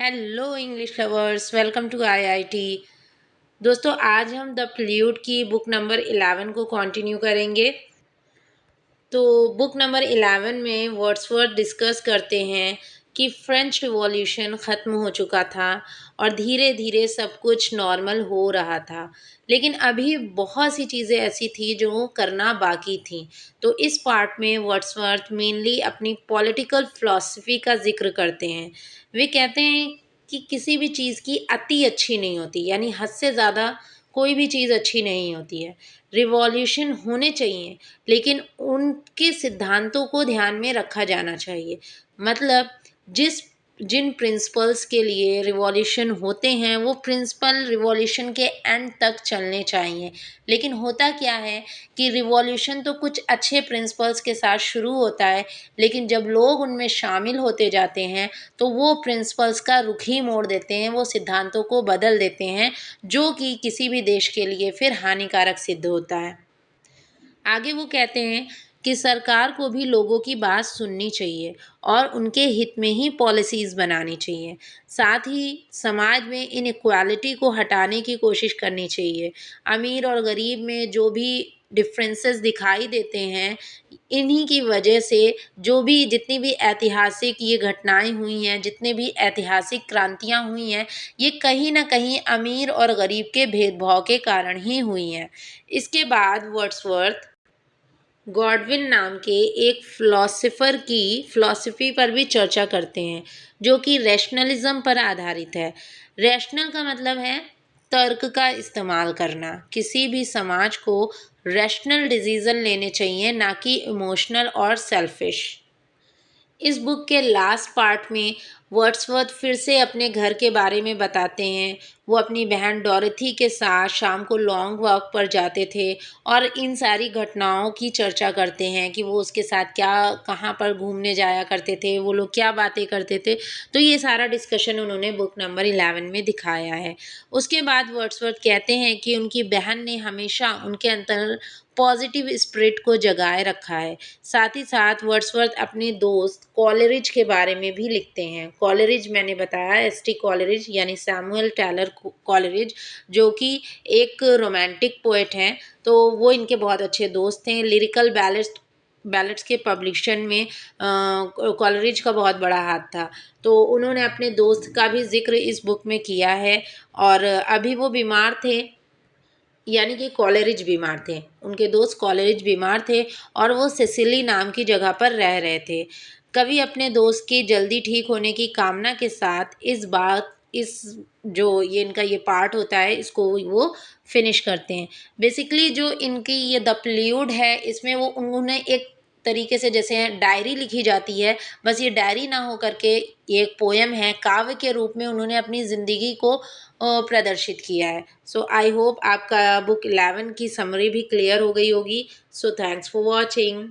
Hello English lovers, welcome to IIT. दोस्तों, आज हम द प्लीड की बुक नंबर 11 को कंटिन्यू करेंगे। तो बुक नंबर 11 में वर्ड्सवर्थ डिस्कस करते हैं कि फ्रेंच रिवॉल्यूशन ख़त्म हो चुका था और धीरे धीरे सब कुछ नॉर्मल हो रहा था, लेकिन अभी बहुत सी चीज़ें ऐसी थी जो करना बाकी थी। तो इस पार्ट में वर्ड्सवर्थ मेनली अपनी पॉलिटिकल फ़िलॉसफ़ी का ज़िक्र करते हैं। वे कहते हैं कि किसी भी चीज़ की अति अच्छी नहीं होती, यानी हद से ज़्यादा कोई भी चीज़ अच्छी नहीं होती है। रिवॉल्यूशन होने चाहिए, लेकिन उनके सिद्धांतों को ध्यान में रखा जाना चाहिए। मतलब जिस जिन प्रिंसिपल्स के लिए रिवॉल्यूशन होते हैं वो प्रिंसिपल रिवॉल्यूशन के एंड तक चलने चाहिए। लेकिन होता क्या है कि रिवॉल्यूशन तो कुछ अच्छे प्रिंसिपल्स के साथ शुरू होता है, लेकिन जब लोग उनमें शामिल होते जाते हैं तो वो प्रिंसिपल्स का रुख ही मोड़ देते हैं, वो सिद्धांतों को बदल देते हैं, जो कि किसी भी देश के लिए फिर हानिकारक सिद्ध होता है। आगे वो कहते हैं कि सरकार को भी लोगों की बात सुननी चाहिए और उनके हित में ही पॉलिसीज़ बनानी चाहिए। साथ ही समाज में इनइक्वालिटी को हटाने की कोशिश करनी चाहिए। अमीर और गरीब में जो भी डिफरेंसेस दिखाई देते हैं, इन्हीं की वजह से जो भी जितनी भी ऐतिहासिक ये घटनाएं हुई हैं, जितने भी ऐतिहासिक क्रांतियाँ हुई हैं, ये कहीं न कहीं अमीर और गरीब के भेदभाव के कारण ही हुई हैं। इसके बाद वर्ड्सवर्थ गॉडविन नाम के एक फ़िलॉसफ़र की फ़िलॉसफ़ी पर भी चर्चा करते हैं, जो कि रैशनलिज़्म पर आधारित है। रैशनल का मतलब है तर्क का इस्तेमाल करना। किसी भी समाज को रैशनल डिसीज़न लेने चाहिए, ना कि इमोशनल और सेल्फ़िश। इस बुक के लास्ट पार्ट में वर्ड्सवर्थ फिर से अपने घर के बारे में बताते हैं। वो अपनी बहन डॉरेथी के साथ शाम को लॉन्ग वॉक पर जाते थे और इन सारी घटनाओं की चर्चा करते हैं कि वो उसके साथ क्या कहाँ पर घूमने जाया करते थे, वो लोग क्या बातें करते थे। तो ये सारा डिस्कशन उन्होंने बुक नंबर 11 में दिखाया है। उसके बाद वर्ड्सवर्थ कहते हैं कि उनकी बहन ने हमेशा उनके अंदर पॉजिटिव स्पिरिट को जगाए रखा है। साथ ही साथ वर्ड्सवर्थ अपने दोस्त कॉलरिज के बारे में भी लिखते हैं। कॉलरिज मैंने बताया एसटी कॉलरिज यानी सैमुअल टेलर कॉलरिज, जो कि एक रोमांटिक पोएट हैं। तो वो इनके बहुत अच्छे दोस्त हैं। लिरिकल बैलेट्स के पब्लिशन में कॉलरिज का बहुत बड़ा हाथ था। तो उन्होंने अपने दोस्त का भी ज़िक्र इस बुक में किया है। और अभी वो बीमार थे, यानी कि कॉलरिज बीमार थे। उनके दोस्त कॉलरिज बीमार थे और वो सिसिली नाम की जगह पर रह रहे थे। कवि अपने दोस्त के जल्दी ठीक होने की कामना के साथ इस जो ये इनका ये पार्ट होता है, इसको वो फिनिश करते हैं। बेसिकली जो इनकी ये द प्लीड है, इसमें वो उन्होंने एक तरीके से जैसे डायरी लिखी जाती है, बस ये डायरी ना हो करके ये एक पोयम है, काव्य के रूप में उन्होंने अपनी ज़िंदगी को प्रदर्शित किया है। सो आई होप आपका बुक 11 की समरी भी क्लियर हो गई होगी। So thanks for watching.